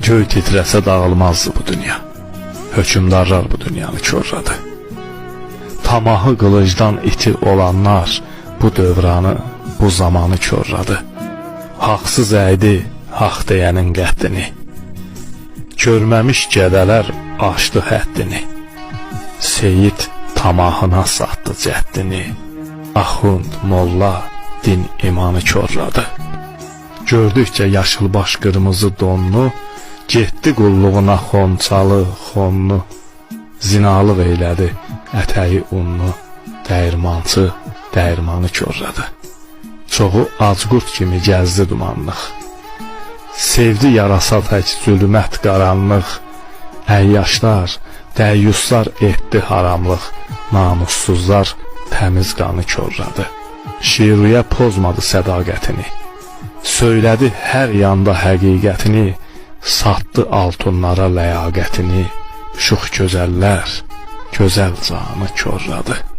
Göy titrəsə dağılmazdı bu dünya. Hökümdarlar bu dünyanı körradı. Tamahı qılıcdan iti olanlar bu dövranı, bu zamanı körradı. Haqsız əydi haq deyənin qəddini. Görməmiş gədələr aşdı həddini. Seyid tamahına satdı cəddini. Axund, molla din imanı körradı. Gördükcə yaşılbaş qırmızı donlu, getdi qulluğuna xonçalı, xonlu. Zinalıq eylədi ətəyi unlu, dəyirmançı dəyirmanı körradı. Çoxu acqurt kimi gəzdi dumanlıq. Sevdi yarasa tək zülmət qaranlıq. Əyyaşlar, dəyyuslar etdi haramlıq. Namussuzlar təmiz qanı körradı. Şiruyə pozmadı sədaqətini. Söylədi hər yanda həqiqətini. Satdı altunlara ləyaqətini. Şux gözəllər gözəl canı körradı.